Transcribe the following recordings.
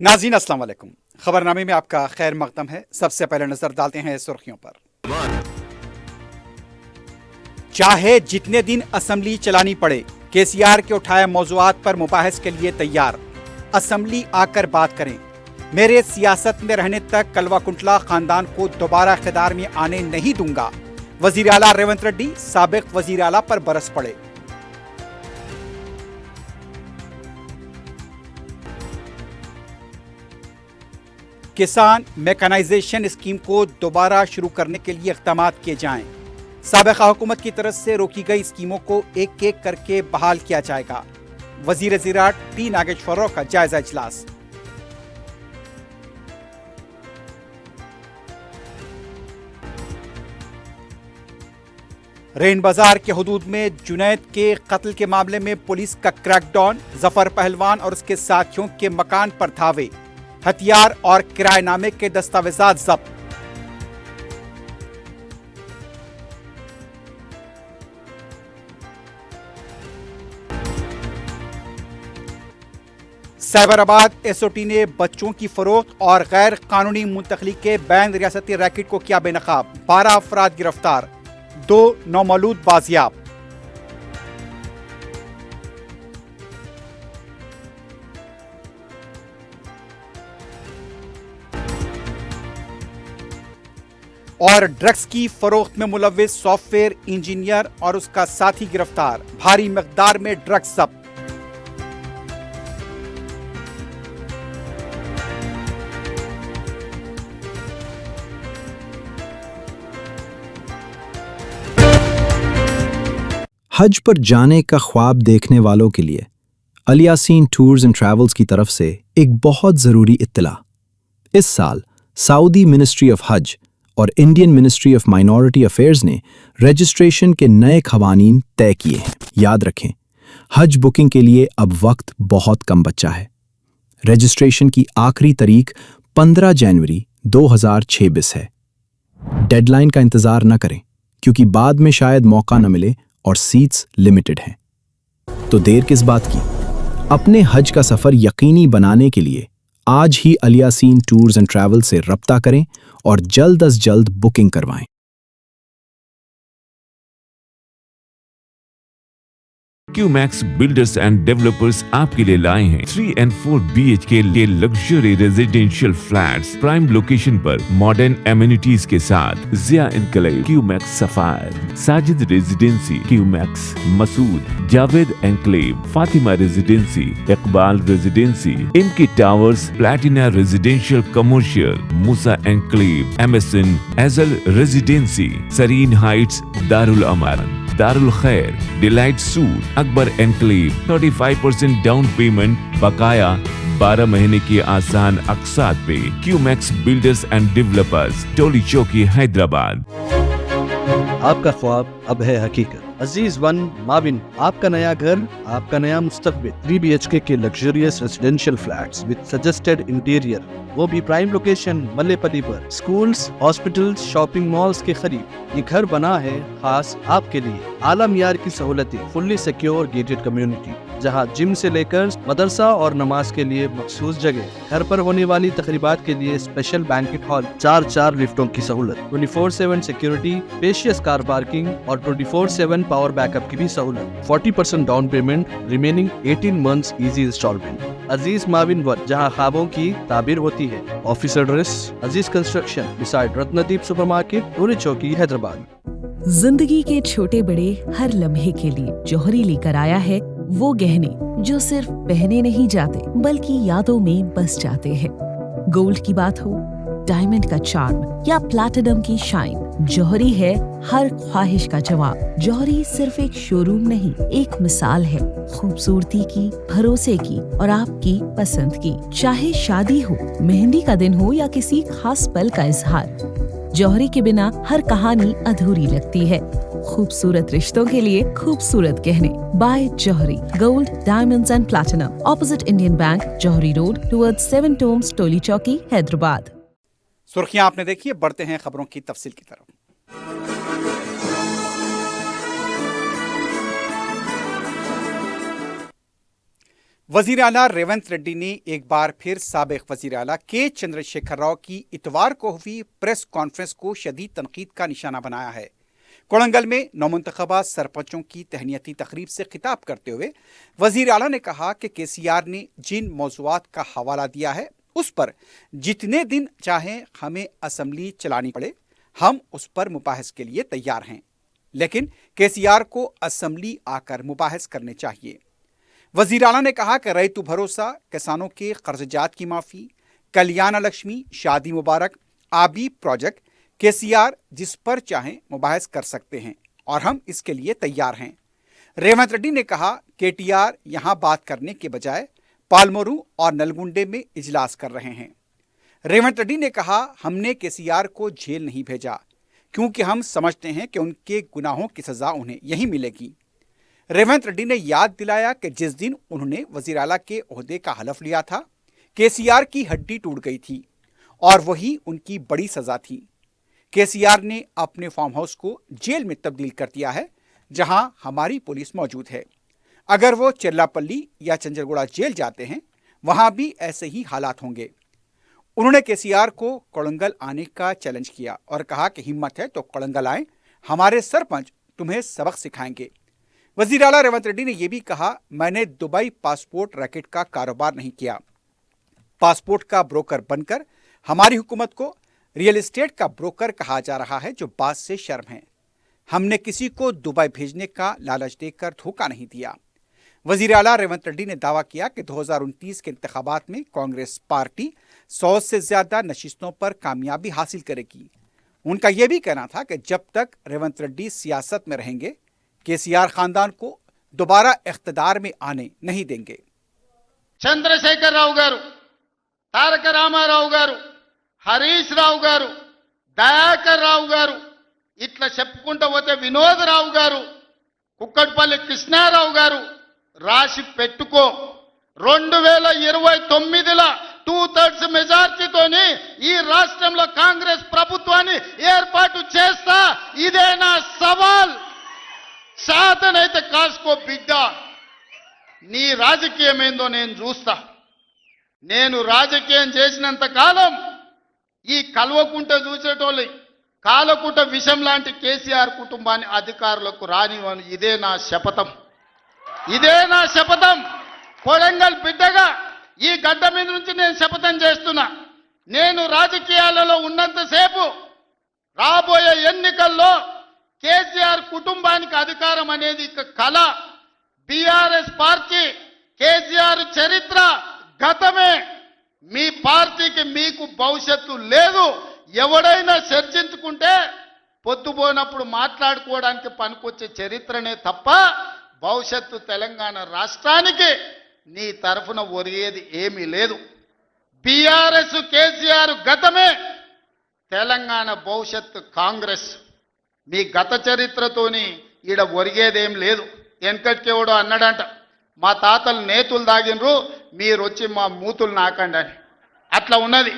नाज़रीन अस्सलाम वालेकुम। खबरनामे में आपका खैर मकदम है। सबसे पहले नजर डालते हैं सुर्खियों पर। चाहे जितने दिन असेंबली चलानी पड़े, केसीआर के उठाए मौज़ूआत पर मुबाहिस के लिए तैयार। असेंबली आकर बात करें। मेरे सियासत में रहने तक कलवा कुंटला खानदान को दोबारा इख्तियार में आने नहीं दूंगा। वजीर आला रेवंत रेड्डी साबिक वजीर आला पर बरस पड़े। किसान मैकेनाइजेशन स्कीम को दोबारा शुरू करने के लिए इक़दाम किए जाएं। साबिक़ा हुकूमत की तरफ से रोकी गई स्कीमों को एक एक करके बहाल किया जाएगा। वज़ीर ज़राअत टी नागेश्वरराव का जायजा इजलास। रेन बाजार के हुदूद में जुनैद के कत्ल के मामले में पुलिस का क्रैकडाउन। जफर पहलवान और उसके साथियों के मकान पर धावे। हथियार और किराएनामे के दस्तावेजात जब्त। साइबराबाद एसओटी ने बच्चों की फरोख्त और गैर कानूनी मुंतकली के बैन रियासती रैकेट को किया बेनकाब। 12 अफराद गिरफ्तार, 2 नौमौलूद बाजियाब। और ड्रग्स की फरोख्त में मुलव्विस सॉफ्टवेयर इंजीनियर और उसका साथी गिरफ्तार। भारी मिकदार में ड्रग्स जब्त। हज पर जाने का ख्वाब देखने वालों के लिए अल यासीन टूर्स एंड ट्रैवल्स की तरफ से एक बहुत ज़रूरी इत्तला। इस साल सऊदी मिनिस्ट्री ऑफ हज और Indian ministry of minority affairs ने रजिस्ट्रेशन के नए क़वानीन तय किए हैं। याद रखें, हज बुकिंग के लिए अब वक्त बहुत कम बचा है। रजिस्ट्रेशन की आखिरी तारीख 15 जनवरी 2026 है। डेडलाइन का इंतज़ार न करें, क्योंकि बाद में शायद मौका न मिले और सीट्स लिमिटेड हैं। तो देर किस बात की? अपने हज का सफ़र यकीनी बनाने के लिए आज ही अल यासीन टूर्स एंड ट्रैवल से रब्ता करें और जल्द अज जल्द बुकिंग करवाएं। क्यूमैक्स बिल्डर्स एंड डेवलपर्स आपके लिए लाए हैं 3 and 4 BHK के luxury residential flats prime location पर मॉडर्न एमिनिटीज के साथ। Zia Enclave, QMax Sapphire, Sajid Residency, QMax Masood, Javed Enclave, Fatima Residency, Iqbal Residency, इनकी Towers, Platina Residential Commercial, Moosa Enclave, MSN एजल Residency, Sareen Heights, Darul Aman, Darul Khair, Delight Suite, Akbar Enclave, 35% down payment, बकाया 12 महीने की आसान अक़सात पे। QMax Builders and Developers, Toli Chowki, Hyderabad. आपका ख्वाब अब है हकीकत। अजीज वन माविन, आपका नया घर, आपका नया मुस्तकबिल। 3 BHK के luxurious residential flats with suggested interior, वो भी प्राइम लोकेशन मल्लेपल्ली पर। स्कूल्स, हॉस्पिटल्स, शॉपिंग मॉल्स के करीब ये घर बना है खास आपके लिए। आला मियार की सहूलतें, फुल्ली सिक्योर गेटेड कम्युनिटी, जहां जिम से लेकर मदरसा और नमाज के लिए मखसूस जगह। घर पर होने वाली तकरीबात के लिए स्पेशल बैंकेट हॉल, 4 लिफ्टों की सहूलत, 24/7 सिक्योरिटी, स्पेशियस कार पार्किंग और 24/7 पावर बैकअप की भी सहूलत। 40% down payment, remaining 18 months easy installment. Aziz Mavin One, जहां ख्वाबों की ताबीर होती है। Office address Aziz Construction beside Ratnadeep Supermarket, Toli Chowki, Hyderabad. जिंदगी के छोटे बड़े हर लम्हे के लिए जौहरी लेकर आया है वो गहने जो सिर्फ पहने नहीं जाते बल्कि यादों में बस जाते हैं। गोल्ड की बात हो, डायमंड का चार्म या प्लैटिनम की शाइन, जौहरी है हर ख्वाहिश का जवाब। जौहरी सिर्फ एक शोरूम नहीं, एक मिसाल है खूबसूरती की, भरोसे की और आपकी पसंद की। चाहे शादी हो, मेहंदी का दिन हो या किसी खास पल का इजहार, जौहरी के बिना हर कहानी अधूरी लगती है। खूबसूरत रिश्तों के लिए खूबसूरत गहने by Jauhari. Gold, diamonds and platinum, opposite Indian Bank, Jauhari Road, towards 7 Tombs, Toli Chowki, Hyderabad. सुर्खियां आपने देखी है, बढ़ते हैं खबरों की तफसील की तरफ। वजीर आला रेवंत रेड्डी ने एक बार फिर साबिक वजीर आला के चंद्रशेखर राव की इतवार को हुई प्रेस कॉन्फ्रेंस को शदीद तनकीद का निशाना बनाया है। कोड़ंगल में नौमुंतखबा सरपंचों की तहनीती तकरीब से खिताब करते हुए वजीर आला ने कहा कि केसीआर ने जिन मौज़ूआत का हवाला दिया है उस पर जितने दिन चाहें हमें असम्बली चलानी पड़े, हम उस पर मुबाहिस के लिए तैयार हैं, लेकिन केसीआर को असम्बली आकर मुबाहिस करने चाहिए। वजीर आला ने कहा कि रैतु भरोसा, किसानों के कर्जजात की माफ़ी, कल्याण लक्ष्मी, शादी मुबारक, आबी प्रोजेक्ट, केसीआर जिस पर चाहें मुबाहिस कर सकते हैं और हम इसके लिए तैयार हैं। रेवंत रेड्डी ने कहा केटीआर यहां बात करने के बजाय पालमोरू और नलगुंडे में इजलास कर रहे हैं। रेवंत रेड्डी ने कहा हमने केसीआर को जेल नहीं भेजा क्योंकि हम समझते हैं कि उनके गुनाहों की सजा उन्हें यही मिलेगी। रेवंत रेड्डी ने याद दिलाया कि जिस दिन उन्होंने वजीर आला के ओहदे का हलफ लिया था, केसीआर की हड्डी टूट गई थी और वही उनकी बड़ी सजा थी। केसीआर ने अपने फार्म हाउस को जेल में तब्दील कर दिया है जहां हमारी पुलिस मौजूद है। अगर वो चिल्लापल्ली या चंजरगुड़ा जेल जाते हैं वहां भी ऐसे ही हालात होंगे। उन्होंने केसीआर को कोड़ंगल आने का चैलेंज किया और कहा कि हिम्मत है तो कोड़ंगल आए, हमारे सरपंच तुम्हें सबक सिखाएंगे। वजीर आला रेवंत रेड्डी ने यह भी कहा मैंने दुबई पासपोर्ट रैकेट का कारोबार नहीं किया। पासपोर्ट का ब्रोकर बनकर हमारी हुकूमत को रियल एस्टेट का ब्रोकर कहा जा रहा है, जो बात से शर्म है। हमने किसी को दुबई भेजने का लालच देकर धोखा नहीं दिया। वजीर आला रेवंत रेड्डी ने दावा किया कि 2029 के इंतखाबात में कांग्रेस पार्टी 100 से ज्यादा नशिस्तों पर कामयाबी हासिल करेगी। उनका यह भी कहना था कि जब तक रेवंत रेड्डी सियासत में रहेंगे केसीआर खानदान को दोबारा इख्तिदार में आने नहीं देंगे। చంద్రశేఖర్ రావు గారు, తారక రామారావు గారు, హరీష్ రావు గారు, దయాకర్ రావు గారు, ఇట్లా చెప్పుకుంటూ పోతే వినోదరావు గారు, కుక్కట్పల్లి కృష్ణారావు గారు రాసి పెట్టుకో 2029లో 2/3 మెజార్టీతోని ఈ రాష్ట్రంలో కాంగ్రెస్ ప్రభుత్వాన్ని ఏర్పాటు చేస్తా. ఇదే నా సవాల్. శాతనైతే కాసుకో బిడ్డ, నీ రాజకీయం ఏందో నేను చూస్తా. నేను రాజకీయం చేసినంత కాలం ఈ కల్వకుంట చూసేటోళ్ళు కాలకుంట విషం లాంటి కేసీఆర్ కుటుంబాన్ని అధికారులకు రానివ్వను. ఇదే నా శపథం, ఇదే నా శపథం. కొడంగల్ బిడ్డగా ఈ గడ్డ మీద నుంచి నేను శపథం చేస్తున్నా. నేను రాజకీయాలలో ఉన్నంతసేపు రాబోయే ఎన్నికల్లో కేసీఆర్ కుటుంబానికి అధికారం అనేది కళ. బీఆర్ఎస్ పార్టీ కేసీఆర్ చరిత్ర గతమే. మీ పార్టీకి మీకు భవిష్యత్తు లేదు. ఎవడైనా చర్చించుకుంటే పొద్దుపోయినప్పుడు మాట్లాడుకోవడానికి పనికొచ్చే చరిత్రనే తప్ప భవిష్యత్తు తెలంగాణ రాష్ట్రానికి నీ తరఫున ఒరిగేది ఏమీ లేదు. బీఆర్ఎస్ కేసీఆర్ గతమే, తెలంగాణ భవిష్యత్తు కాంగ్రెస్. మీ గత చరిత్రతోని ఈడ ఒరిగేదేం లేదు. వెనకటికేవడో అన్నాడంట, మా తాతలు నేతులు దాగినరు, మీరు వచ్చి మా మూతులు నాకండి అని. అట్లా ఉన్నది.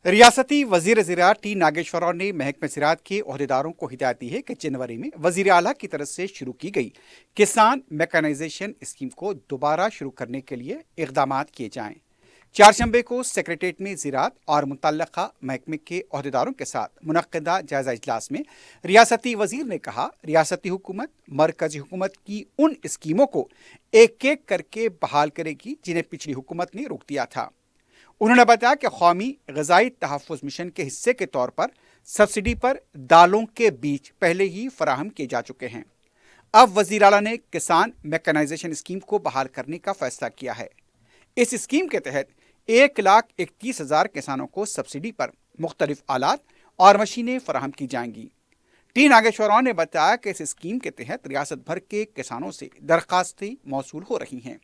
रियासती वजीर ज़राअत टी नागेश्वर राव ने महकमे ज़राअत के ओहदेदारों को हिदायत दी है कि जनवरी में वजीर आला की तरफ से शुरू की गई किसान मैकेनाइजेशन स्कीम को दोबारा शुरू करने के लिए इक़दाम किए जाएं। चारशंबे को सेक्रेटेरिएट में ज़राअत और मुतल्लका महकमे के ओहदेदारों के साथ मुनक्किदा जायज़ा इजलास में रियासती वजीर ने कहा रियासती हुकूमत मरकजी हुकूमत की उन स्कीमों को एक एक करके बहाल करेगी जिन्हें पिछली हुकूमत ने रोक दिया था। उन्होंने बताया कि कौमी ग़िज़ाई तहफ़्फ़ुज़ मिशन के हिस्से के तौर पर सब्सिडी पर दालों के बीज पहले ही फराहम किए जा चुके हैं। अब वज़ीर आला ने किसान मैकेनाइजेशन स्कीम को बहाल करने का फैसला किया है। इस स्कीम के तहत 1,31,000 किसानों को सब्सिडी पर मुख्तलिफ आलात और मशीनें फराहम की जाएंगी। टी नागेश्वर राव ने बताया कि इस स्कीम के तहत रियासत भर के किसानों से दरख्वास्तें मौसूल हो रही हैं।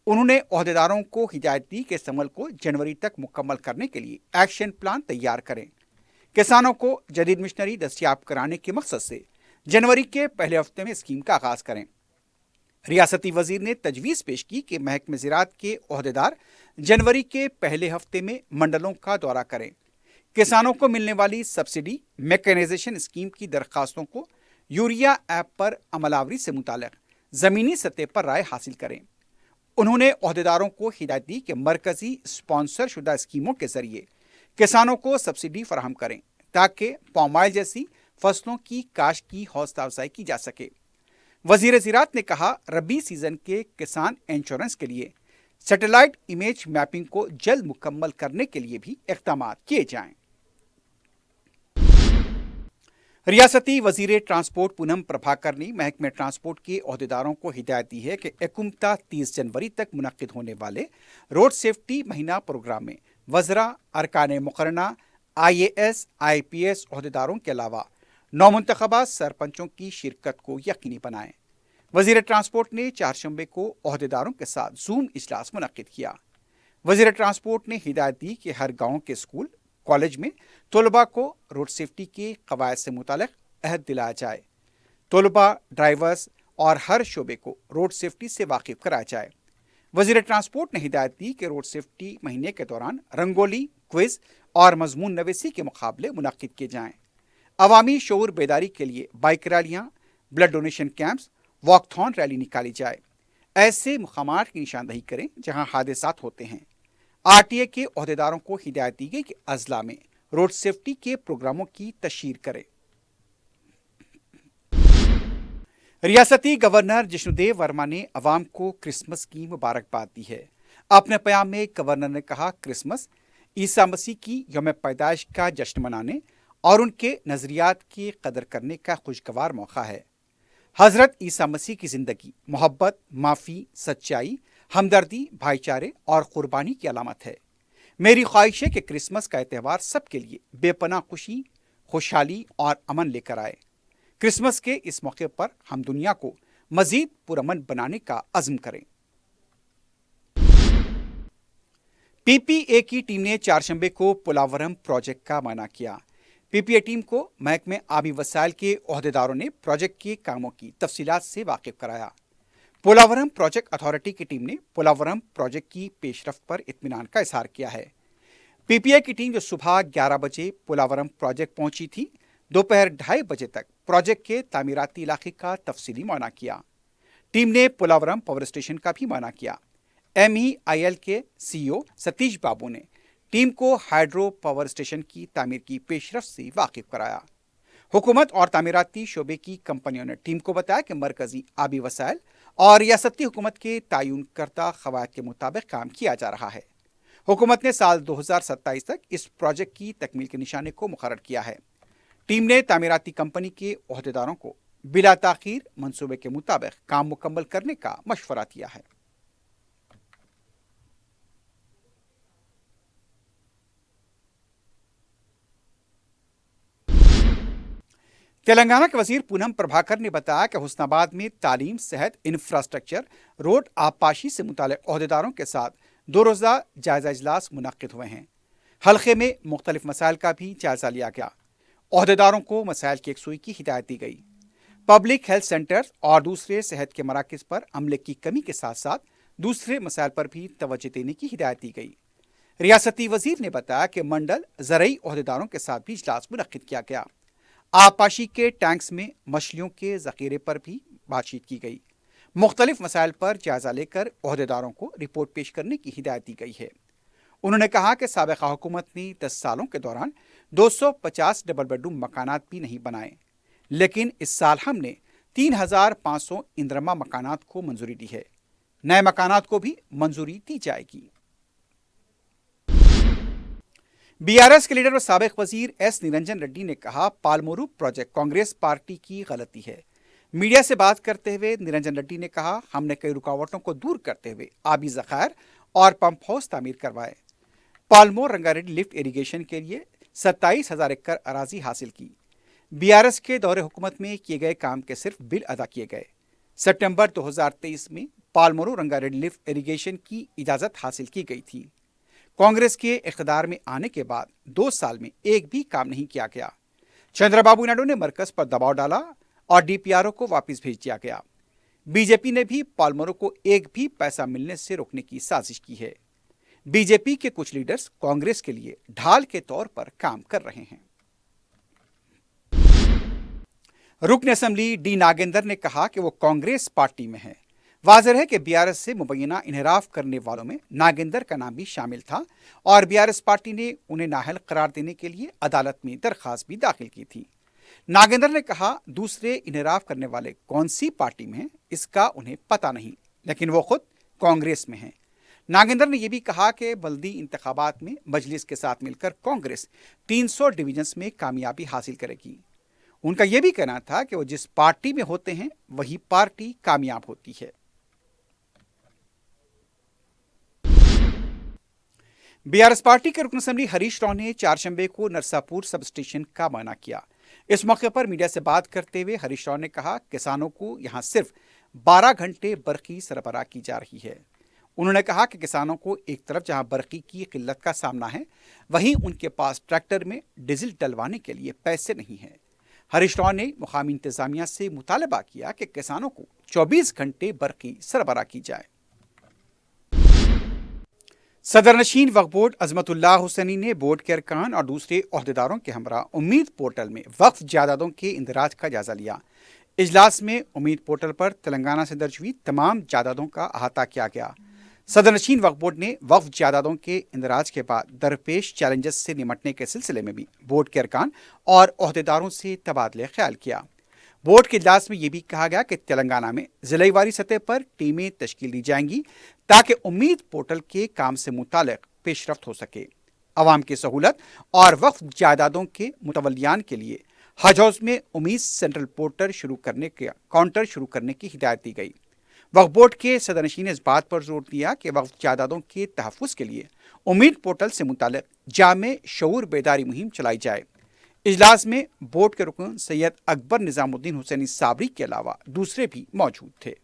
उन्होंने ओहदेदारों को हिदायत दी कि इस अमल को जनवरी तक मुकम्मल करने के लिए एक्शन प्लान तैयार करें। किसानों को जदीद मशीनरी दस्तियाब कराने के मकसद से जनवरी के पहले हफ्ते में स्कीम का आगाज़ करें। रियासती वजीर ने तजवीज़ पेश की कि महकमे ज़राअत के ओहदेदार जनवरी के पहले हफ्ते में मंडलों का दौरा करें। किसानों को मिलने वाली सब्सिडी मैकेनाइजेशन स्कीम की दरख्वास्तों को यूरिया ऐप पर अमलावरी से मुताल्लिक़ जमीनी सतह पर राय हासिल करें। उन्होंने अहदेदारों को हिदायत दी कि मरकजी स्पॉन्सर शुदा स्कीमों के जरिए किसानों को सब्सिडी फराहम करें ताकि पाम ऑयल जैसी फसलों की काश्त की हौसला अफजाई की जा सके। वजीर ज़राअत ने कहा, रबी सीजन के किसान इंश्योरेंस के लिए सैटेलाइट इमेज मैपिंग को जल्द मुकम्मल करने के लिए भी इक़दाम किए जाएं। रियासती वजीर ट्रांसपोर्ट पूनम प्रभाकर ने महकमे ट्रांसपोर्ट के अहदेदारों को हिदायत दी है कि एकमता 30 जनवरी तक मुनक्किद होने वाले रोड सेफ्टी महीना प्रोग्राम में वज़रा, अरकान मुकर्रना, IAS, IPS अहदेदारों के अलावा नौमुंतखबा सरपंचों की शिरकत को यकीनी बनाएं। वजीर ट्रांसपोर्ट ने चारशंबे को अहदेदारों के साथ जूम इजलास मुनक्किद किया। वजीर ट्रांसपोर्ट ने हिदायत दी कि हर गांव के स्कूल कॉलेज में तलबा को रोड सेफ्टी के कवायद से मुतालिक अहद दिलाया जाए। तलबा, ड्राइवर्स और हर शोबे को रोड सेफ्टी से वाकिफ कराया जाए। वजीर ट्रांसपोर्ट ने हिदायत दी कि रोड सेफ्टी महीने के दौरान रंगोली, क्विज और मजमून नवीसी के मुकाबले मुनक्किद किए जाएं। अवामी शऊर बेदारी के लिए बाइक रैलियाँ, blood donation camps, walkathon rally निकाली जाए। ऐसे मुकामात की निशानदही करें जहां हादसात होते हैं। RTA के अहदेदारों को हिदायत दी गई कि अजला में रोड सेफ्टी के प्रोग्रामों की तशहीर करें। रियासती गवर्नर जिष्णुदेव वर्मा ने अवाम को क्रिसमस की मुबारकबाद दी है। अपने बयान में गवर्नर ने कहा, क्रिसमस ईसा मसीह की यौम पैदाइश का जश्न मनाने और उनके नजरियात की कदर करने का खुशगवार मौका है। हजरत ईसा मसीह की जिंदगी मोहब्बत, माफ़ी, सच्चाई, हमदर्दी, भाईचारे और कुर्बानी की अलामत है। मेरी ख्वाहिश है कि क्रिसमस का त्यौहार सबके लिए बेपनाह खुशी, खुशहाली और अमन लेकर आए। क्रिसमस के इस मौके पर हम दुनिया को मजीद पुरअमन बनाने का अज़्म करें। PPA की टीम ने चारशंबे को पोलावरम प्रोजेक्ट का मायना किया। PPA टीम को महकमे आबी वसाइल के अहदेदारों ने प्रोजेक्ट के कामों की तफसीलात से वाकिफ कराया। पोलावरम प्रोजेक्ट अथॉरिटी की टीम ने पोलावरम प्रोजेक्ट की पेशरफ्त पर इत्मीनान का इजहार किया है। PPA की टीम जो सुबह 11 बजे पोलावरम प्रोजेक्ट पहुंची थी, दोपहर 2:30 बजे तक प्रोजेक्ट के तामीराती इलाके का तफसीली मुआयना किया। टीम ने पोलावरम पावर स्टेशन का भी मुआयना किया। MEIL के CEO सतीश बाबू ने टीम को हाइड्रो पावर स्टेशन की तामीर की पेशरफ्त से वाकिफ कराया। हुकूमत और तामीराती शोबे की कंपनियों ने टीम को बताया कि मरकजी आबी वसाइल और रियासती हुकूमत के तयन करदा क़वायद के मुताबिक काम किया जा रहा है। हुकूमत ने साल 2027 तक इस प्रोजेक्ट की तकमील के निशाने को मुकर्रर किया है। टीम ने तामीराती कंपनी के अहदेदारों को बिला ताखीर मंसूबे के मुताबिक काम मुकम्मल करने का मशवरा दिया है। तेलंगाना के वजीर पूनम प्रभाकर ने बताया कि हुस्नाबाद में तालीम, सेहत, इंफ्रास्ट्रक्चर, रोड आबपाशी से मुताल्लिक़ अहदेदारों के साथ 2 रोज़ा जायजा इजलास मुनक्किद हुए हैं। हल्के में मुख्तलिफ मसाइल का भी जायजा लिया गया। अहदेदारों को मसाइल की यकसुई की हिदायत दी गई। पब्लिक हेल्थ सेंटर और दूसरे सेहत के मराकज़ पर अमले की कमी के साथ साथ दूसरे मसाइल पर भी तवज्जो देने की हिदायत दी गई। रियासती वजीर ने बताया कि मंडल ज़रई अहदेदारों के साथ भी इजलास मुनक्किद किया गया। आबपाशी के टैंक्स में मछलियों के ज़ख़ीरे पर भी बातचीत की गई। मुख्तलिफ मसाइल पर जायजा लेकर अहदेदारों को रिपोर्ट पेश करने की हिदायत दी गई है। उन्होंने कहा कि साबिक़ा हुकूमत ने 10 सालों के दौरान 250 डबल बेडरूम मकानात भी नहीं बनाए, लेकिन इस साल हमने 3500 इंदरमा मकानात को मंजूरी दी है। नए मकानात को भी मंजूरी दी जाएगी। BRS के लीडर और साबिक़ वजीर S निरंजन रेड्डी ने कहा, पालमोरू प्रोजेक्ट कांग्रेस पार्टी की गलती है। मीडिया से बात करते हुए निरंजन रेड्डी ने कहा, हमने कई रुकावटों को दूर करते हुए आबी ज़खायर और पंप हाउस तामीर करवाए। पालमोर रंगारेड्डी लिफ्ट इरीगेशन के लिए 27,000 एकड़ अराजी हासिल की। BRS के दौरे हुकूमत में किए गए काम के सिर्फ बिल अदा किए गए। सितंबर 2023 में पालमोरू रंगारेड्डी लिफ्ट इरीगेशन की इजाज़त हासिल की गई थी। कांग्रेस के इक़्तिदार में आने के बाद 2 साल में एक भी काम नहीं किया गया। चंद्रबाबू नायडू ने मरकज़ पर दबाव डाला और DPRO को वापस भेज दिया गया। बीजेपी ने भी पालमोरू को एक भी पैसा मिलने से रोकने की साजिश की है। बीजेपी के कुछ लीडर्स कांग्रेस के लिए ढाल के तौर पर काम कर रहे हैं। रुकन असम्बली डी नागेंद्र ने कहा कि वो कांग्रेस पार्टी में है। वाज़ेह है कि बीआरएस से मुबैना इनहराफ करने वालों में नागेंद्र का नाम भी शामिल था और बीआरएस पार्टी ने उन्हें नाअहल करार देने के लिए अदालत में दरख्वास्त भी दाखिल की थी। नागेंद्र ने कहा, दूसरे इनहराफ करने वाले कौन सी पार्टी में हैं इसका उन्हें पता नहीं, लेकिन वो खुद कांग्रेस में हैं। नागेंद्र ने यह भी कहा कि बल्दी इंतखाबात में मजलिस के साथ मिलकर कांग्रेस 300 डिवीजन्स में कामयाबी हासिल करेगी। उनका यह भी कहना था कि वो जिस पार्टी में होते हैं वही पार्टी कामयाब होती है। बीआरएस पार्टी के रुकन असम्बली हरीश राव ने चारशंबे को नरसापुर सब स्टेशन का मायना किया। इस मौके पर मीडिया से बात करते हुए हरीश राव ने कहा, किसानों को यहां सिर्फ 12 घंटे बरकी सरबराह की जा रही है। उन्होंने कहा कि किसानों को एक तरफ जहां बरकी की किल्लत का सामना है, वहीं उनके पास ट्रैक्टर में डीजल डलवाने के लिए पैसे नहीं हैं। हरीश राव ने मुकामी इंतजामिया से मुतालबा किया कि किसानों को 24 घंटे बरकी सरबराह की जाए। सदर नशीन वक्फ बोर्ड अजमतुल्लाह हुसैनी ने बोर्ड के अरकान और दूसरे ओहदेदारों के हमरा उम्मीद पोर्टल में वक्फ जायदादों के इंदराज का जायजा लिया। इजलास में उम्मीद पोर्टल पर तेलंगाना से दर्ज हुई तमाम जायदादों का अहाता किया गया। सदर नशीन वक्फ बोर्ड ने वक्फ जायदादों के इंदराज के बाद दरपेश चैलेंजेस से निमटने के सिलसिले में भी बोर्ड के अरकान और ओहदेदारों से तबादले ख्याल किया। बोर्ड के इजलास में यह भी कहा गया कि तेलंगाना में जिलेवारी सतह पर टीमें तश्कील दी जाएंगी ताकि उम्मीद पोर्टल के काम से मुतालिक पेशरफ्त हो सके। अवाम की सहूलत और वक्फ जायदादों के मुतवलियान के लिए हज हाउस में उम्मीद सेंट्रल पोर्टल काउंटर शुरू करने की हिदायत दी गई। वक्फ बोर्ड के सदरनशीन ने इस बात पर जोर दिया कि वक्फ जायदादों के तहफ़्फ़ुज़ के लिए उम्मीद पोर्टल से मुतालिक जामे शऊर बेदारी मुहिम चलाई जाए। इजलास में बोर्ड के रुकन सैयद अकबर निज़ामुद्दीन हुसैनी साबरी के अलावा दूसरे भी मौजूद थे।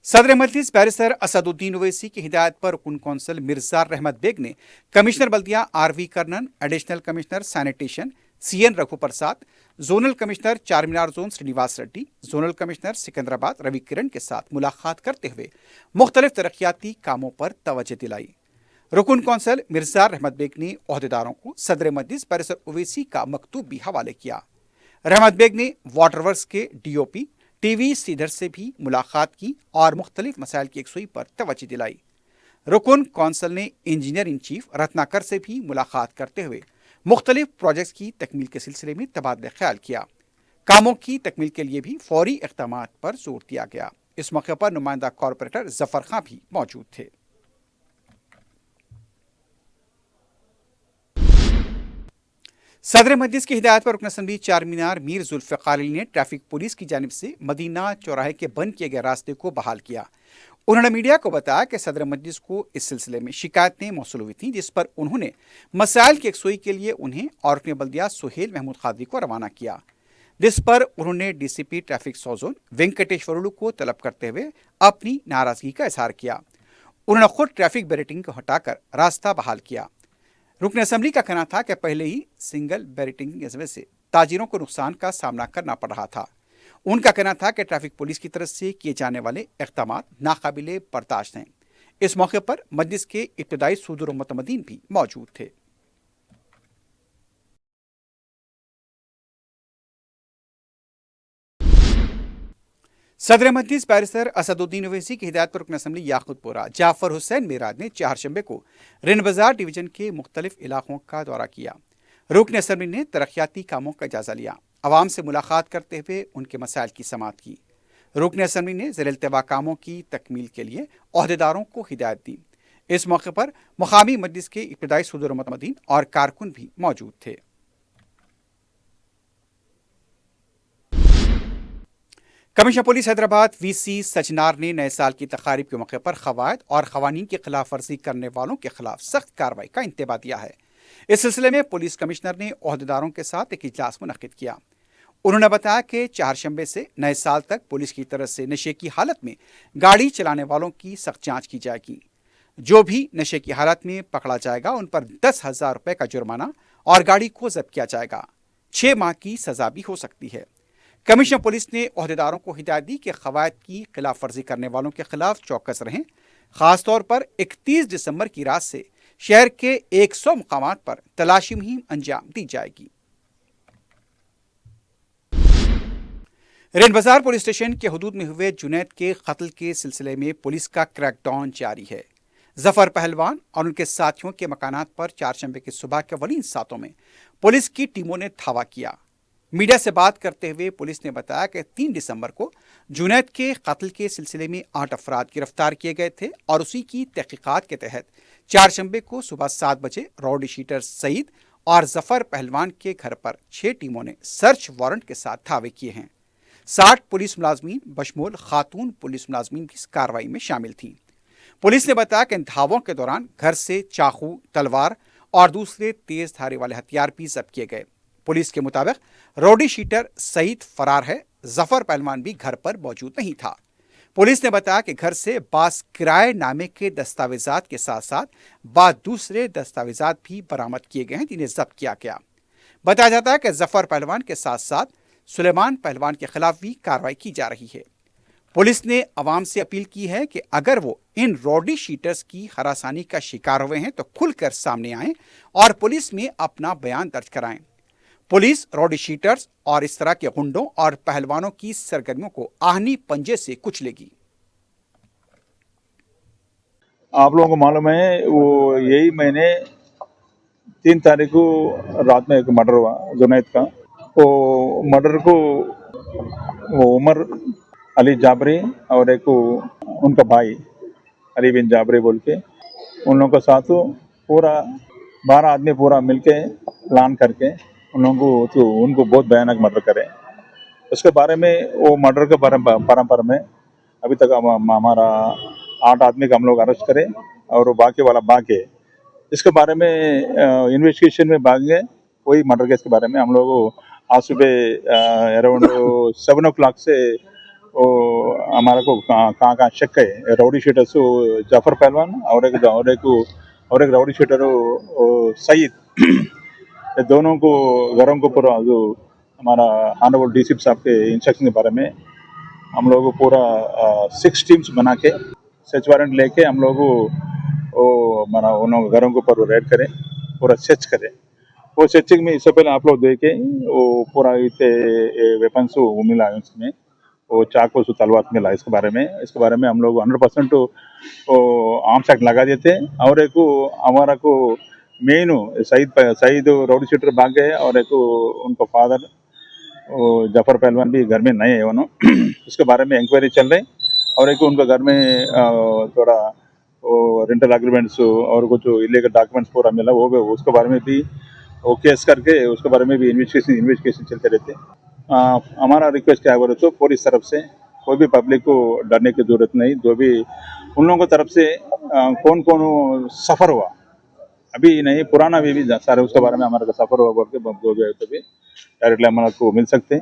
सदर मजलिस बैरिस्टर असदुद्दीन ओवैसी की हिदायत पर रुकन कौंसल मिर्जा रहमत बेग ने कमिश्नर बल्दिया RV Karnan, additional commissioner sanitation CN Raghu Prasad, zonal commissioner Charminar zone Srinivas Reddy, zonal commissioner Secunderabad Ravi Kiran के साथ मुलाकात करते हुए मुख्तलिफ तरक्याती कामों पर तवज्जो दिलाई। रुकन कौंसल मिर्जा रहमत बेग ने ओहदेदारों को सदर मजलिस बैरिस्टर ओवैसी का मकतूब भी हवाले किया। रहमत बेग ने वाटर वर्क्स के डीओपी टीवी सीधर से भी मुलाकात की और मुख्तलिफ मसाइल की यकसुई पर तवज्जो दिलाई। रुकन कौंसल ने इंजीनियर इन चीफ रत्नाकर से भी मुलाकात करते हुए मुख्तलिफ प्रोजेक्ट्स की तकमील के सिलसिले में तबादला ख्याल किया। कामों की तकमील के लिए भी फौरी इक़दाम पर जोर दिया गया। इस मौके पर नुमाइंदा कॉरपोरेटर जफर खां भी मौजूद थे। सदर मजलिस की हिदायत पर रुकन असम्बली चारमीनार मीर जुल्फ़िकार अली ने ट्रैफिक पुलिस की जानिब से मदीना चौराहे के बंद किए गए रास्ते को बहाल किया। उन्होंने मीडिया को बताया कि सदर मजलिस को इस सिलसिले में शिकायतें मौसूल हुई थीं, जिस पर उन्होंने मसाइल की यकसुई के लिए उन्हें और रुकन बल्दिया सुहेल महमूद कादरी को रवाना किया, जिस पर उन्होंने डीसीपी ट्रैफिक सौजोन वेंकटेश्वरुलु को तलब करते हुए अपनी नाराजगी का इजहार किया। उन्होंने खुद ट्रैफिक बैरिकेडिंग को हटाकर रास्ता बहाल किया। रुकन असम्बली का कहना था कि पहले ही सिंगल बैरिकेडिंग की वजह से ताजिरों को नुकसान का सामना करना पड़ रहा था। उनका कहना था कि ट्रैफिक पुलिस की तरफ से किए जाने वाले इक़दाम नाकाबिले बर्दाश्त हैं। इस मौके पर मजलिस के इब्तिदाई सदर मुतमदीन भी मौजूद थे। सदर मजलिस बैरिस्टर असदुद्दीन ओवैसी की हिदायत पर रुकन असम्बली याकूतपुरा जाफर हुसैन मेराज ने चारशंबे को रिन बाजार डिवीजन के मुख्तलिफ इलाकों का दौरा किया। रुकन असम्बली ने तरक्याती कामों का जायजा लिया, अवाम से मुलाकात करते हुए उनके मसाइल की समाअत की। रुकन असम्बली ने ज़ेर-ए-इल्तिवा कामों की तकमील के लिए ओहदेदारों को हिदायत दी। इस मौके पर मुकामी मजलिस के इब्तिदाई सदर मुतमदीन और कारकुन भी मौजूद थे। कमिश्नर पुलिस हैदराबाद वीसी सचनार ने नए साल की तकारीब के मौके पर क़वायद और क़वानीन की खिलाफ वर्जी करने वालों के खिलाफ सख्त कार्रवाई का इंतबाह दिया है। इस सिलसिले में पुलिस कमिश्नर ने ओहदेदारों के साथ एक इजलास मुनक्किद किया। उन्होंने बताया कि चारशंबे से नए साल तक पुलिस की तरफ से नशे की हालत में गाड़ी चलाने वालों की सख्त जाँच की जाएगी। जो भी नशे की हालत में पकड़ा जाएगा उन पर 10,000 रुपये का जुर्माना और गाड़ी को जब्त किया जाएगा। 6 माह की सजा भी हो सकती है। कमिश्नर पुलिस ने ओहदेदारों को हिदायत दी कि क़वायद की खिलाफ वर्जी करने वालों के खिलाफ चौकस रहें। खासतौर पर 31 दिसंबर की रात से शहर के 100 मुकामात पर तलाशी मुहिम अंजाम दी जाएगी। रेन बाजार पुलिस स्टेशन के हदूद में हुए जुनैद के कत्ल के सिलसिले में पुलिस का क्रैकडाउन जारी है। जफर पहलवान और उनके साथियों के मकानात पर चारशंबे की सुबह के अवलीन सातों में पुलिस की टीमों ने धावा किया। मीडिया से बात करते हुए पुलिस ने बताया कि 3 दिसंबर को जुनैद के कत्ल के सिलसिले में 8 अफराद गिरफ्तार किए गए थे और उसी की तहकीकात के तहत चारशंबे को सुबह 7 बजे राउडी शीटर सईद और जफर पहलवान के घर पर 6 टीमों ने सर्च वारंट के साथ धावे किए हैं। 60 पुलिस मुलाजमीन बशमूल खातून पुलिस मुलाजमीन भी इस कार्रवाई में शामिल थीं। पुलिस ने बताया कि इन धावों के दौरान घर से चाकू, तलवार और दूसरे तेज धारे वाले हथियार भी जब्त किए गए। पुलिस के मुताबिक राउडी शीटर सईद फरार है, जफर पहलवान भी घर पर मौजूद नहीं था। पुलिस ने बताया कि घर से बास किराए नामे के दस्तावेजात के साथ साथ बाद दूसरे दस्तावेजात भी बरामद किए गए हैं जिन्हें जब्त किया गया। बताया जाता है कि जफर पहलवान के साथ साथ सुलेमान पहलवान के खिलाफ भी कार्रवाई की जा रही है। पुलिस ने अवाम से अपील की है कि अगर वो इन रॉडी शीटर्स की हरासानी का शिकार हुए हैं तो खुलकर सामने आएं और पुलिस में अपना बयान दर्ज कराएं। पुलिस रॉडी शीटर्स और इस तरह के गुंडों और पहलवानों की सरगर्मियों को आहनी पंजे से कुचलेगी। आप लोगों को मालूम है वो यही महीने 3 तारीख को रात में एक मर्डर हुआ जुनैद का। वो मर्डर को वो उमर अली जाबरी और एक उनका भाई अली बिन जाबरी बोल के उन लोगों के साथ पूरा 12 आदमी पूरा मिलके प्लान करके उन लोगों को तो उनको बहुत भयानक मर्डर करे। उसके बारे में वो मर्डर के परंपरा में अभी तक हमारा 8 आदमी का हम लोग अरेस्ट करे और बाकी वाला बाकी है। इसके बारे में इन्वेस्टिगेशन में भाग गए। वही मर्डर केस के बारे में हम लोग आज सुबह अराउंड 7 o'clock से वो हमारा को कहाँ शक है राउडी शीटर से जफर पहलवान और एक राउडी शीटर सईद ये दोनों को घरों को पूरा जो हमारा ऑनरेबल डीसीपी साहब के इंस्ट्रक्शन के बारे में हम लोग पूरा 6 टीम्स बना के सर्च वारंट लेके हम लोग हमारा उन घरों के ऊपर रेड करें, पूरा सर्च करें। वो सर्चिंग में इससे पहले आप लोग देखे वो पूरा इतने वेपन्स वो मिला है उसमें, वो चाकू से तलवार मिला। इसके बारे में हम लोग 100% आर्म्स एक्ट लगा देते। और एक हमारा को मेन सईद राउडी शीटर भाग गए और एक उनका फादर जफर पहलवान भी घर में नहीं है उन्होंने। उसके बारे में इंक्वायरी चल रही और एक उनका घर में थोड़ा रेंटल एग्रीमेंट्स और कुछ इलीगल डॉक्यूमेंट्स पूरा मिला वो उसके बारे में भी वो केस करके उसके बारे में भी इन्वेस्टिगेशन चलते रहते। हमारा रिक्वेस्ट क्या है तो पुलिस तरफ से कोई भी पब्लिक को डरने की जरूरत नहीं। जो भी उन लोगों की तरफ से कौन कौन सफ़र हुआ अभी नहीं पुराना भी सारे उसके बारे में हमारे को सफ़र हुआ बोल के जो भी है तो भी डायरेक्टली हमारा को मिल सकते हैं।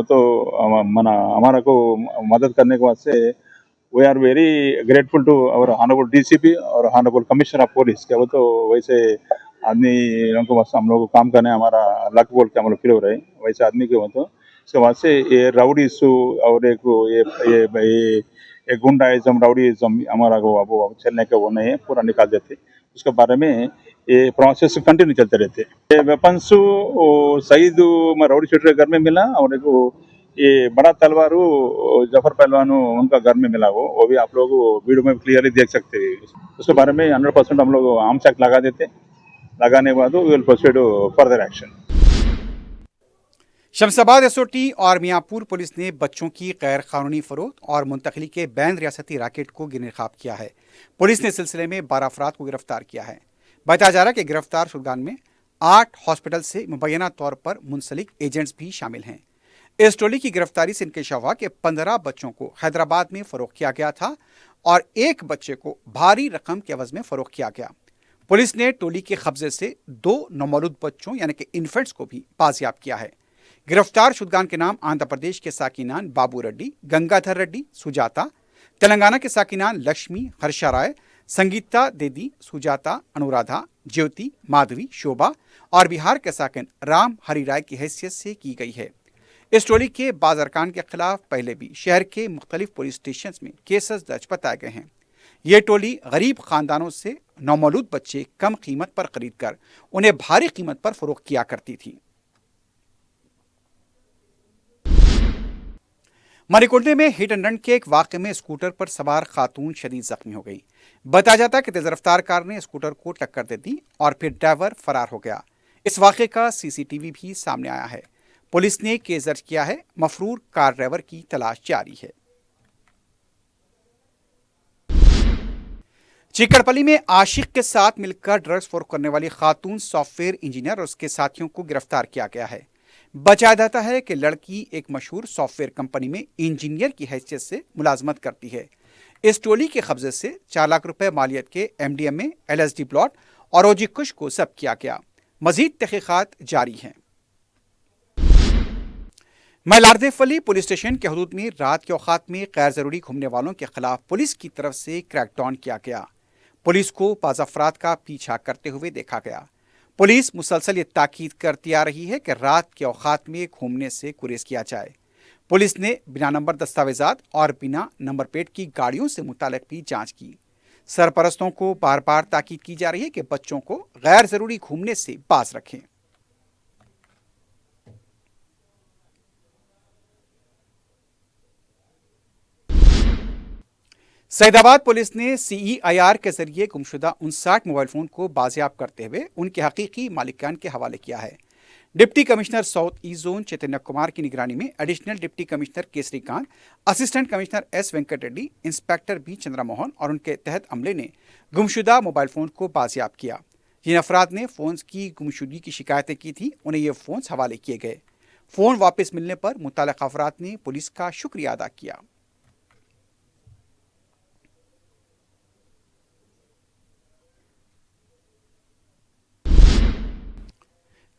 तो हमारा को मदद करने के वास्ते we are very grateful to our honourable DCP और ऑनरेबल कमिश्नर ऑफ पुलिस। क्या वो तो वैसे आदमी लोगों को वास्ते हम लोग को काम करने हमारा लक बोल के हम लोग फील हो रहे हैं वैसे आदमी के वो तो इसके वास्ते ये राउडी इशू और एक गुंडाइज्म राउडीइज्म हमारा को अब चलने का वो नहीं है, पूरा निकाल देते। उसके बारे में ये प्रोसेस कंटिन्यू चलते रहते। ये वेपन्स सईद राउडी शीटर घर में मिला और एक ये बड़ा तलवार जफर पहलवान उनका घर में मिला वो भी आप लोग वीडियो में क्लियरली देख सकते हैं। उसके बारे में 100% हम लोग आर्म्स एक्ट लगा देते। लगाने के बाद we will proceed further action. Shamshabad SOT और मियाँपुर पुलिस ने बच्चों की गैर कानूनी फरोख्त और मुंतकली के बैन रियासती रैकेट को गिरफ्तार किया है। पुलिस ने सिलसिले में 12 अफराद को गिरफ्तार किया है। बताया जा रहा है कि गिरफ्तार शुदगान में 8 हॉस्पिटल से मुबैना तौर पर मुंसलिक एजेंट्स भी शामिल हैं। इस टोली की गिरफ्तारी से इंकशाफ हुआ कि 15 बच्चों को हैदराबाद में फरोख्त किया गया था और एक बच्चे को भारी रकम के एवज में फरोख्त किया गया। पुलिस ने टोली के कब्जे से 2 नौमौलूद बच्चों यानी कि इन्फेंट्स को भी बाजियाब किया है। गिरफ्तार शुदगान के नाम आंध्र प्रदेश के साकिनान बाबू रेड्डी, गंगाधर रेड्डी, सुजाता, तेलंगाना के साकिनान लक्ष्मी, हर्षा राय, संगीता देदी, सुजाता, अनुराधा, ज्योति, माधवी, शोभा और बिहार के साकिन राम हरि राय की हैसियत से की गई है। इस टोली के बाज़ अरकान के खिलाफ पहले भी शहर के मुख्तलिफ पुलिस स्टेशन में केसेस दर्ज बताए गए हैं। ये टोली गरीब खानदानों से नौमौलूद बच्चे कम कीमत पर खरीद कर उन्हें भारी कीमत पर फरोख्त किया करती थी। मरिकुंडे में हिट एंड रन के एक वाकये में स्कूटर पर सवार खातून शदीद जख्मी हो गई। बताया जाता है कि तेज रफ्तार कार ने स्कूटर को टक्कर दे दी और फिर ड्राइवर फरार हो गया। इस वाकये का सीसीटीवी भी सामने आया है। पुलिस ने केस दर्ज किया है। मफरूर कार ड्राइवर की तलाश जारी है। चिकड़पल्ली में आशिक के साथ मिलकर ड्रग्स फरोख्त करने वाली खातून सॉफ्टवेयर इंजीनियर और उसके साथियों को गिरफ्तार किया गया है। बताया जाता है कि लड़की एक मशहूर सॉफ्टवेयर कंपनी में इंजीनियर की हैसियत से मुलाजमत करती है। इस टोली के कब्जे से 4 लाख रुपए मालियत के MDMA, LSD प्लॉट और ओजी कुश को जब्त किया गया। मजीद तहकीकात जारी हैं। मलारदेफली पुलिस स्टेशन के हदूद में रात के औकात में गैर जरूरी घूमने वालों के खिलाफ पुलिस की तरफ से क्रैकडाउन किया गया। पुलिस को बाज़ अफराद का पीछा करते हुए देखा गया। पुलिस मुसलसल ये ताकीद करती आ रही है कि रात के औकात में घूमने से गुरेज किया जाए। पुलिस ने बिना नंबर दस्तावेजात और बिना नंबर प्लेट की गाड़ियों से मुताल्लिक भी जांच की। सरपरस्तों को बार बार ताकीद की जा रही है कि बच्चों को गैर जरूरी घूमने से बाज रखें। सैदाबाद पुलिस ने CEIR के जरिए गुमशुदा 59 मोबाइल फोन को बाजियाब करते हुए उनके हकीकी मालिकान के हवाले किया है। Deputy commissioner South East zone Chaitanya Kumar की निगरानी में additional deputy commissioner Kesari Kant, assistant commissioner S Venkat Reddy, inspector B Chandra Mohan और उनके तहत अमले ने गुमशुदा मोबाइल फोन को बाजियाब किया। जिन अफराद ने फोन की गुमशुदगी की शिकायतें की थी उन्हें ये फोन हवाले किए गए। फोन वापस मिलने पर मुताल्लिक़ अफराद ने पुलिस का शुक्रिया अदा किया।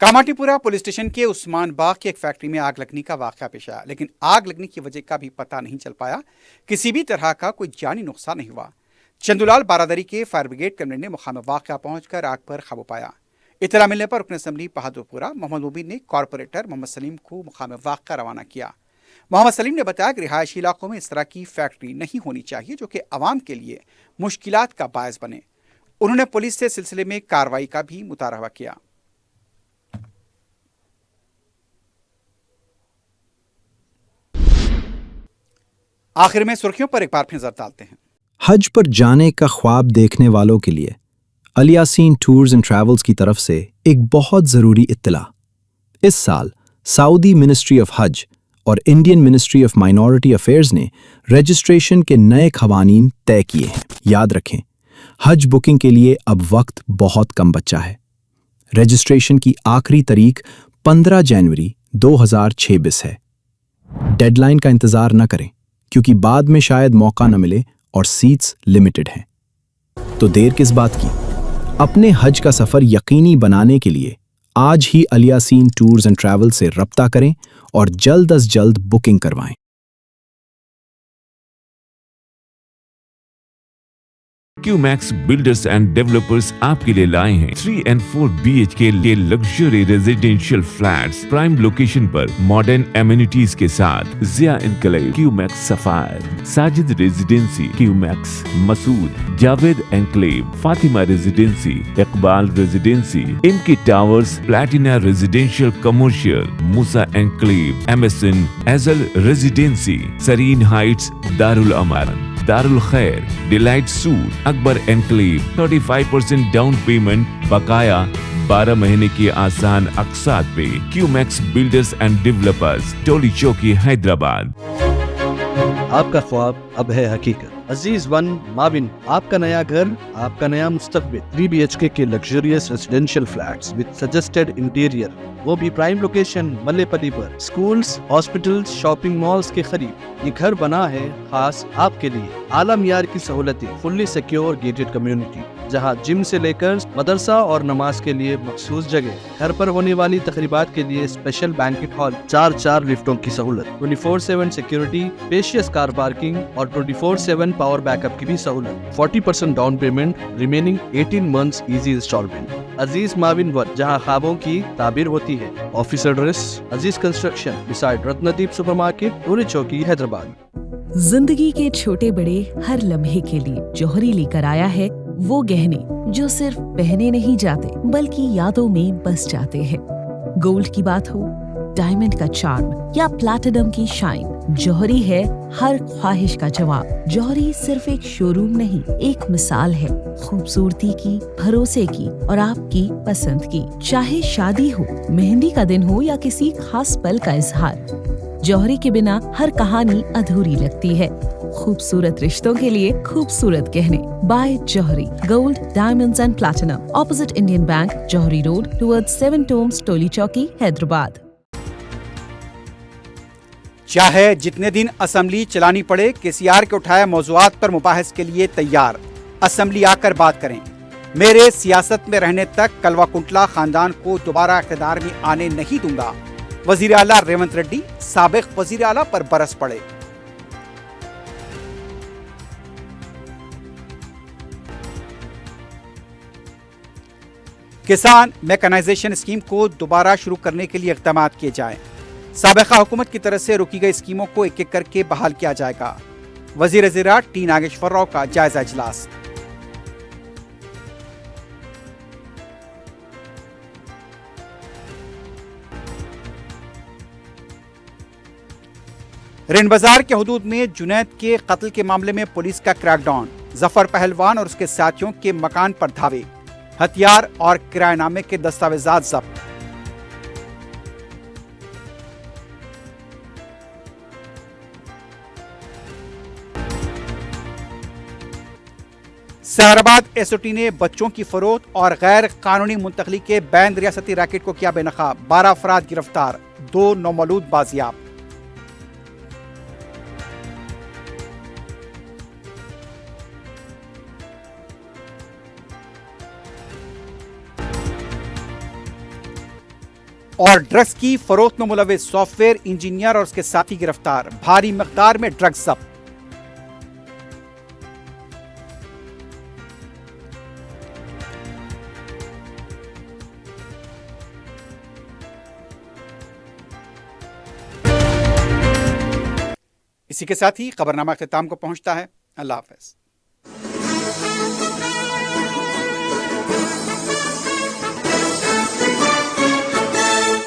कामाटीपुरा पुलिस स्टेशन के उस्मान बाग की एक फैक्ट्री में आग लगने का वाकया पेश आया, लेकिन आग लगने की वजह का भी पता नहीं चल पाया। किसी भी तरह का कोई जानी नुकसान नहीं हुआ। चंदूलाल बारादरी के फायर ब्रिगेड कमेटी ने मुकाम वाकया पहुंचकर आग पर काबू पाया। इत्तला मिलने पर रुकन असम्बली बहादुरपुरा मोहम्मद मुबीन ने कॉरपोरेटर मोहम्मद सलीम को मुकाम वाकया रवाना किया। मोहम्मद सलीम ने बताया कि रिहायशी इलाकों में इस तरह की फैक्ट्री नहीं होनी चाहिए जो कि आवाम के लिए मुश्किलात का बायस बने। उन्होंने पुलिस से सिलसिले में कार्रवाई का भी मुतालबा किया। आखिर में सुर्खियों पर एक बार फिर नजर डालते हैं। हज पर जाने का ख्वाब देखने वालों के लिए अलियासीन टूर्स एंड ट्रैवल्स की तरफ से एक बहुत ज़रूरी इत्तला। इस साल सऊदी मिनिस्ट्री ऑफ हज और Indian ministry of minority affairs ने रजिस्ट्रेशन के नए क़वानीन तय किए हैं। याद रखें, हज बुकिंग के लिए अब वक्त बहुत कम बचा है। रजिस्ट्रेशन की आखिरी तारीख 15 जनवरी 2026 है। डेडलाइन का इंतज़ार न करें क्योंकि बाद में शायद मौका न मिले और सीट्स लिमिटेड हैं। तो देर किस बात की? अपने हज का सफ़र यकीनी बनाने के लिए आज ही अलियासीन टूर्स एंड ट्रैवल से रब्ता करें और जल्द अज जल्द बुकिंग करवाएं। QMax बिल्डर्स एंड डेवलपर्स आपके लिए लाए हैं 3 and 4 BHK के luxury residential flats prime location पर मॉडर्न एमिनिटीज के साथ। Zia Enclave, QMax Sapphire, Sajid Residency, QMax Masood, Javed Enclave, Fatima Residency, Iqbal Residency, इमकी Towers, Platina Residential Commercial, Moosa Enclave, MSN एजल Residency, Sareen Heights, Darul Aman, Darul Khair, Delight Suite, Akbar Enclave, 35% down payment, बकाया 12 महीने की आसान अक़सात पे। QMax Builders and Developers, Toli Chowki, Hyderabad. आपका ख्वाब अब है हकीकत। अजीज वन माविन, आपका नया घर, आपका नया मुस्तकबिल। 3 BHK के luxurious residential flats with suggested interior, वो भी प्राइम लोकेशन मल्लेपल्ली पर। स्कूल्स, हॉस्पिटल्स, शॉपिंग मॉल्स के करीब ये घर बना है खास आपके लिए। आला मियार की सहूलतें, फुल्ली सिक्योर गेटेड कम्युनिटी जहां जिम से लेकर मदरसा और नमाज के लिए मखसूस जगह। घर पर होने वाली तकरीबात के लिए स्पेशल बैंकेट हॉल, 4 लिफ्टों की सहूलत, 24/7 सिक्योरिटी, स्पेशियस कार पार्किंग और 24/7 पावर बैकअप की भी सहूलत। 40% down payment, remaining 18 months easy installment. Aziz Mavin One, जहां ख्वाबों की ताबीर होती है। Office address Aziz Construction beside Ratnadeep Supermarket, Toli Chowki, Hyderabad. जिंदगी के छोटे बड़े हर लम्हे के लिए जौहरी लेकर आया है वो गहने जो सिर्फ पहने नहीं जाते बल्कि यादों में बस जाते हैं। गोल्ड की बात हो, डायमंड का चार्म या प्लैटिनम की शाइन। जौहरी है हर ख्वाहिश का जवाब। जौहरी सिर्फ एक शोरूम नहीं, एक मिसाल है खूबसूरती की, भरोसे की और आपकी पसंद की। चाहे शादी हो, मेहंदी का दिन हो या किसी खास पल का इजहार, जौहरी के बिना हर कहानी अधूरी लगती है। खूबसूरत रिश्तों के लिए खूबसूरत गहने by Jauhari. Gold, diamonds and platinum, opposite Indian Bank, Jauhari Road, towards 7 Tombs, Toli Chowki, Hyderabad. चाहे जितने दिन असेंबली चलानी पड़े, केसीआर के उठाए मौजूआत पर मुबाहिस के लिए तैयार। असेंबली आकर बात करें। मेरे सियासत में रहने तक कलवा कुंटला खानदान को दोबारा इख्तियार में आने नहीं दूंगा। वजीर आला रेवंत रेड्डी साबिक वजीर आला पर बरस पड़े। किसान मैकेनाइजेशन स्कीम को दोबारा शुरू करने के लिए इक़दाम किए जाएं। साबिक़ा हुकूमत की तरफ से रोकी गई स्कीमों को एक एक करके बहाल किया जाएगा। वजीर ज़राअत टी नागेश्वर राव का जायजा इजलास। रिंड बाजार के हुदूद में जुनैद के कत्ल के मामले में पुलिस का क्रैकडाउन। जफर पहलवान और उसके साथियों के मकान पर धावे, हथियार और किरायनामे के दस्तावेजात जब्त। सहराबाद एसओटी ने बच्चों की फरोख्त और गैर कानूनी मुंतकली के बैन रियासती रैकेट को किया बेनकाब। 12 अफराद गिरफ्तार, 2 नौमौलूद बाजियाब। और ड्रग्स की फरोख्त में मुलविस सॉफ्टवेयर इंजीनियर और उसके साथी गिरफ्तार, भारी मकदार में ड्रग्स जब्त। इसी के साथ ही खबरनामा अख्तिताम को पहुंचता है। अल्लाह हाफ़िज़।